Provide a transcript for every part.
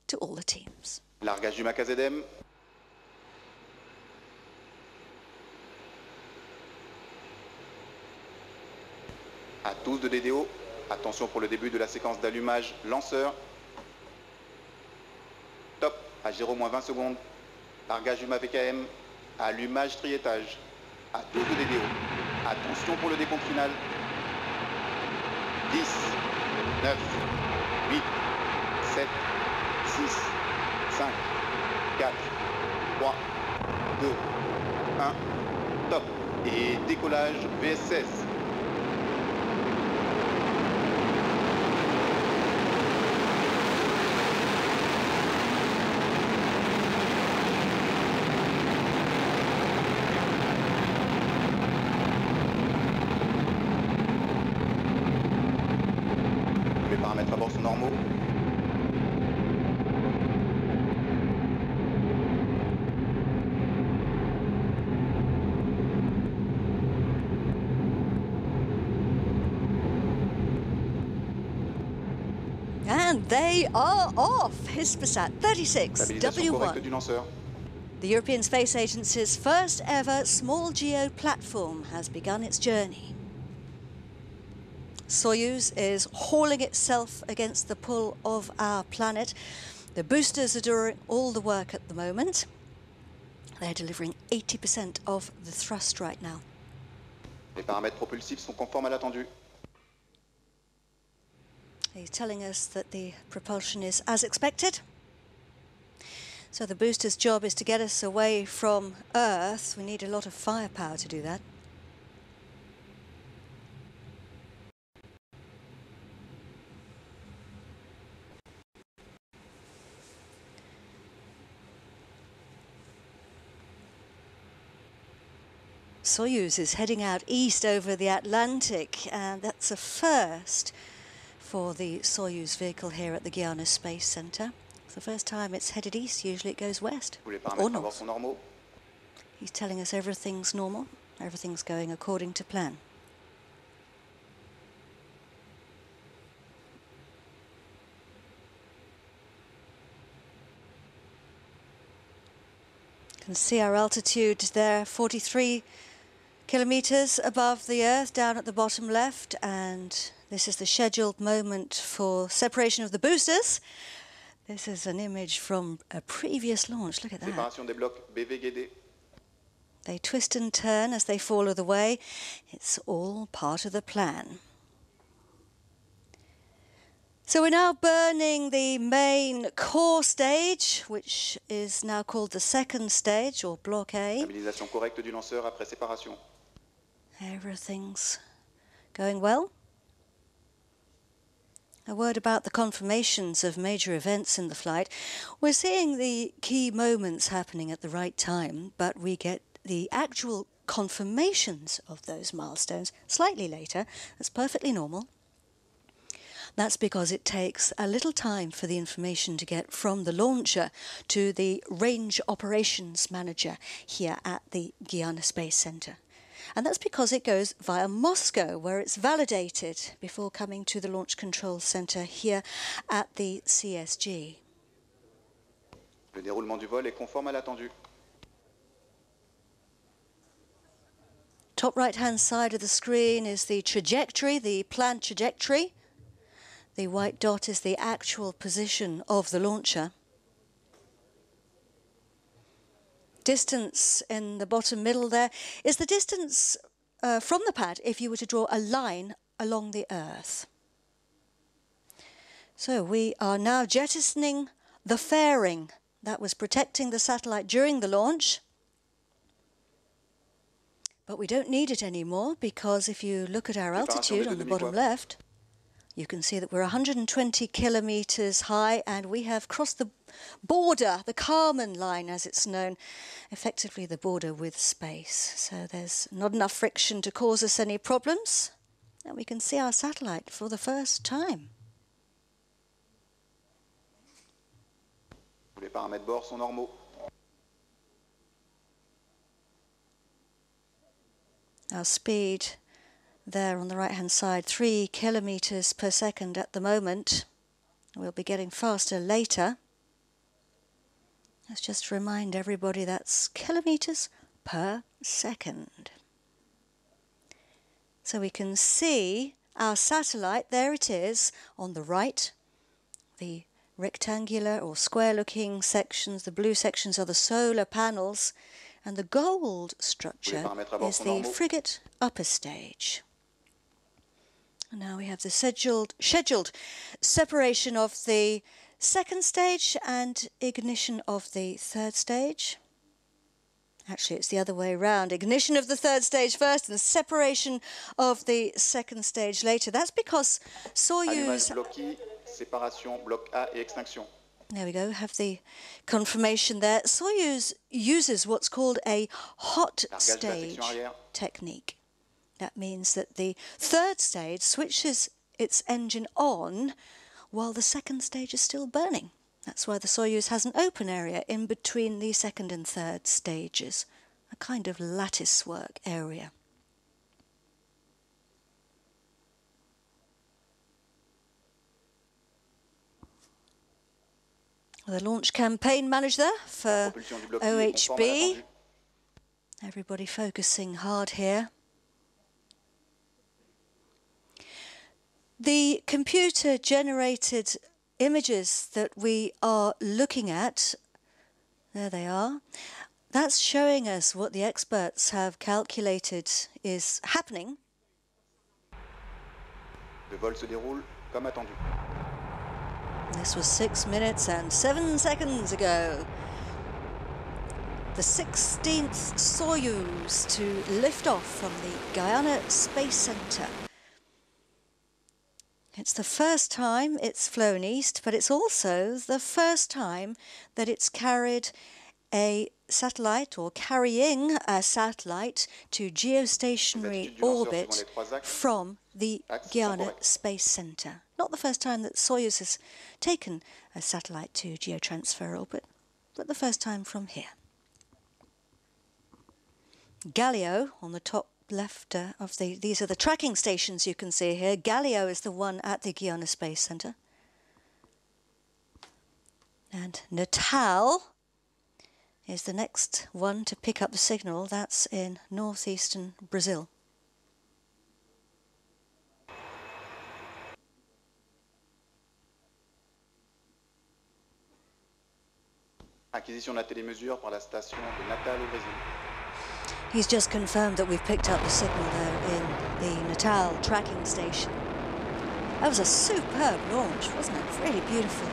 to all the teams. Largage du Macazedem. À tous de DDO. Attention pour le début de la séquence d'allumage lanceur. Top, à 0-20 secondes. Largage du MAVKM. Allumage triétage. À tous de DDO. Attention pour le décompte final. 10, 9, 8, 7, 6, 5, 4, 3, 2, 1. Top. Et décollage VSS. Les paramètres à bord sont normaux. And they are off. Hispasat 36 Stabilisation correcte W1. du lanceur. The European Space Agency's first ever small GEO platform has begun its journey. Soyuz is hauling itself against the pull of our planet. The boosters are doing all the work at the moment. They're delivering 80% of the thrust right now. Les paramètres propulsifs sont conformes à l'attendu. He's telling us that the propulsion is as expected. So the booster's job is to get us away from Earth. We need a lot of firepower to do that. Soyuz is heading out east over the Atlantic, and that's a first for the Soyuz vehicle here at the Guiana Space Center. It's the first time it's headed east. Usually it goes west Tous les or paramètres à bord north. sont normaux. He's telling us everything's normal, everything's going according to plan. You can see our altitude there, 43 kilometers above the Earth, down at the bottom left, and this is the scheduled moment for separation of the boosters. This is an image from a previous launch. Look at that. Séparation des blocs BVGD. They twist and turn as they fall of the way. It's all part of the plan. So we're now burning the main core stage, which is now called the second stage, or Block A. Stabilisation correcte du lanceur après séparation. Everything's going well. A word about the confirmations of major events in the flight. We're seeing the key moments happening at the right time, but we get the actual confirmations of those milestones slightly later. That's perfectly normal. That's because it takes a little time for the information to get from the launcher to the range operations manager here at the Guiana Space Center. And that's because it goes via Moscow, where it's validated before coming to the Launch Control Center here at the CSG. Le déroulement du vol est conforme à l'attendu. Top right-hand side of the screen is the trajectory, the planned trajectory. The white dot is the actual position of the launcher. Distance in the bottom middle there is the distance from the pad if you were to draw a line along the Earth. So we are now jettisoning the fairing that was protecting the satellite during the launch. But we don't need it anymore, because if you look at our altitude on the bottom left, you can see that we're 120 kilometers high, and we have crossed the border, the Kármán line as it's known, effectively the border with space. So there's not enough friction to cause us any problems, and we can see our satellite for the first time. Tous les paramètres bord sont normaux. Our speed there on the right-hand side, 3 kilometers per second at the moment. We'll be getting faster later. Let's just remind everybody that's kilometers per second. So we can see our satellite, there it is, on the right. The rectangular or square-looking sections, the blue sections are the solar panels, and the gold structure is the frigate upper stage. And now we have the scheduled separation of the second stage and ignition of the third stage. Actually, it's the other way around. Ignition of the third stage first and separation of the second stage later. That's because Soyuz... séparation, bloc A et extinction. There we go, have the confirmation there. Soyuz uses what's called a hot stage technique. That means that the third stage switches its engine on while the second stage is still burning. That's why the Soyuz has an open area in between the second and third stages, a kind of lattice work area. The launch campaign manager for OHB. Everybody focusing hard here. The computer-generated images that we are looking at, there they are, that's showing us what the experts have calculated is happening. Le vol se déroule comme attendu. This was 6 minutes and 7 seconds ago. The 16th Soyuz to lift off from the Guyana Space Center. It's the first time it's flown east, but it's also the first time that it's carried a satellite or carrying a satellite to geostationary orbit from the Guyana Space Center. Not the first time that Soyuz has taken a satellite to geotransfer orbit, but the first time from here. Galileo on the top left of these are the tracking stations you can see here. Galileo is the one at the Guyana Space Center. And Natal is the next one to pick up the signal. That's in northeastern Brazil. Acquisition de la télémesure par la station de Natal au Brésil. He's just confirmed that we've picked up the signal there in the Natal tracking station. That was a superb launch, wasn't it? Really beautiful.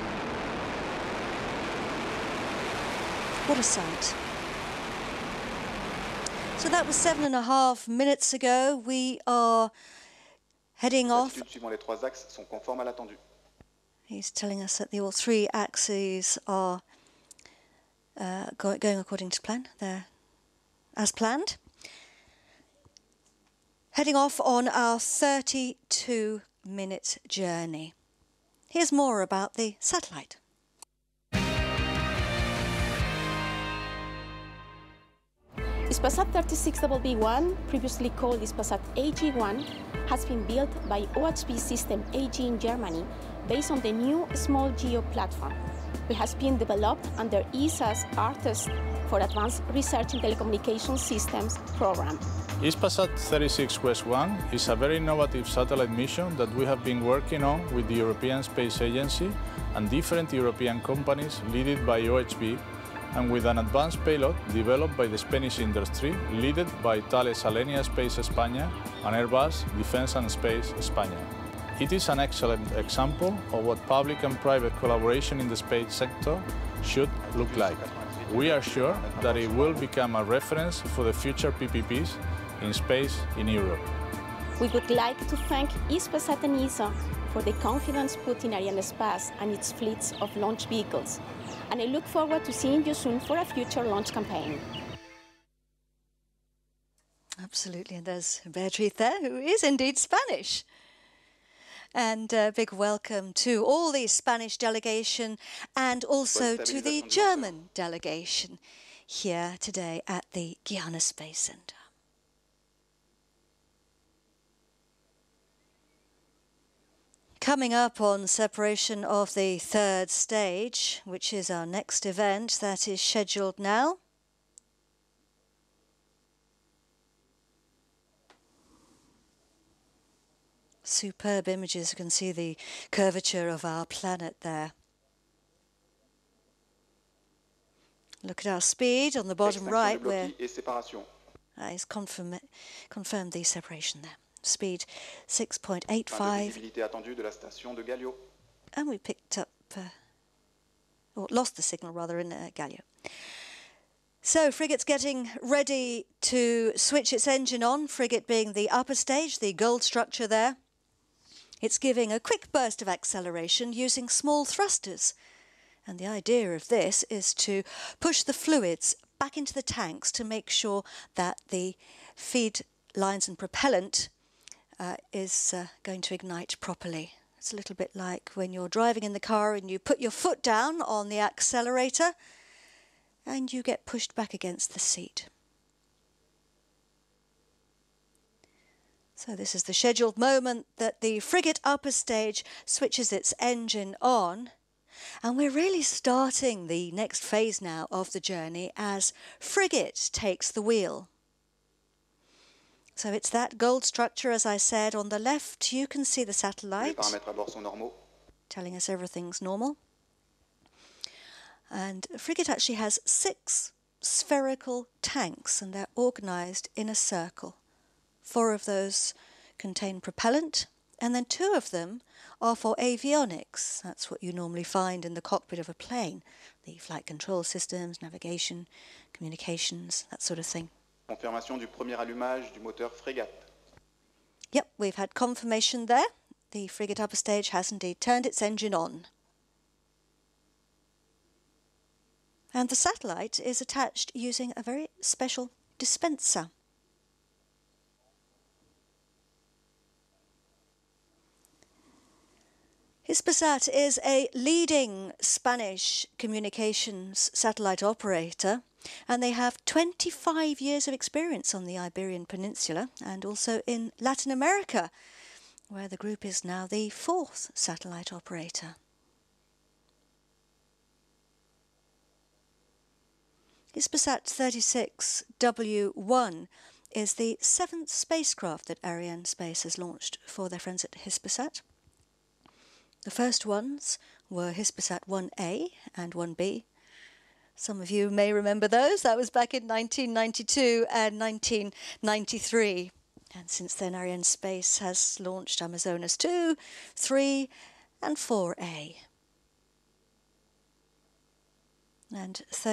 What a sight. So that was 7.5 minutes ago. We are heading off. Suivant les trois axes sont conformes à l'attendu. He's telling us that all three axes are going according to plan. They're as planned. Heading off on our 32-minute journey. Here's more about the satellite. Hispasat 36BB1, previously called Hispasat AG1, has been built by OHB System AG in Germany based on the new small GEO platform, which has been developed under ESA's Artist for Advanced Research in Telecommunication Systems program. Hispasat 36-1 is a very innovative satellite mission that we have been working on with the European Space Agency and different European companies led by OHB, and with an advanced payload developed by the Spanish industry, led by Thales Alenia Space España and Airbus Defence and Space España. It is an excellent example of what public and private collaboration in the space sector should look like. We are sure that it will become a reference for the future PPPs in space in Europe. We would like to thank Hispasat and ESA for the confidence put in Arianespace and its fleets of launch vehicles, and I look forward to seeing you soon for a future launch campaign. Absolutely, and there's Beatriz there, who is indeed Spanish. And a big welcome to all the Spanish delegation and also to the German delegation here today at the Guyana Space Center. Coming up on separation of the third stage, which is our next event that is scheduled now. Superb images, you can see the curvature of our planet there. Look at our speed on the bottom right, where it's confirmed the separation there. Speed 6.85. And we picked up, or lost the signal rather, in Gallio. So frigate's getting ready to switch its engine on, frigate being the upper stage, the gold structure there. It's giving a quick burst of acceleration using small thrusters. And the idea of this is to push the fluids back into the tanks to make sure that the feed lines and propellant is going to ignite properly. It's a little bit like when you're driving in the car and you put your foot down on the accelerator and you get pushed back against the seat. So this is the scheduled moment that the frigate upper stage switches its engine on. And we're really starting the next phase now of the journey as frigate takes the wheel. So it's that gold structure, as I said. On the left, you can see the satellite telling us everything's normal. And frigate actually has 6 spherical tanks, and they're organised in a circle. 4 of those contain propellant, and then 2 of them are for avionics. That's what you normally find in the cockpit of a plane. The flight control systems, navigation, communications, that sort of thing. Confirmation du premier allumage du moteur frégate. Yep, we've had confirmation there. The frigate upper stage has indeed turned its engine on. And the satellite is attached using a very special dispenser. Hispasat is a leading Spanish communications satellite operator, and they have 25 years of experience on the Iberian Peninsula and also in Latin America, where the group is now the 4th satellite operator. Hispasat 36W1 is the 7th spacecraft that Arianespace has launched for their friends at Hispasat. The first ones were Hispasat 1A and 1B. Some of you may remember those. That was back in 1992 and 1993. And since then, Arianespace has launched Amazonas 2, 3 and 4A. And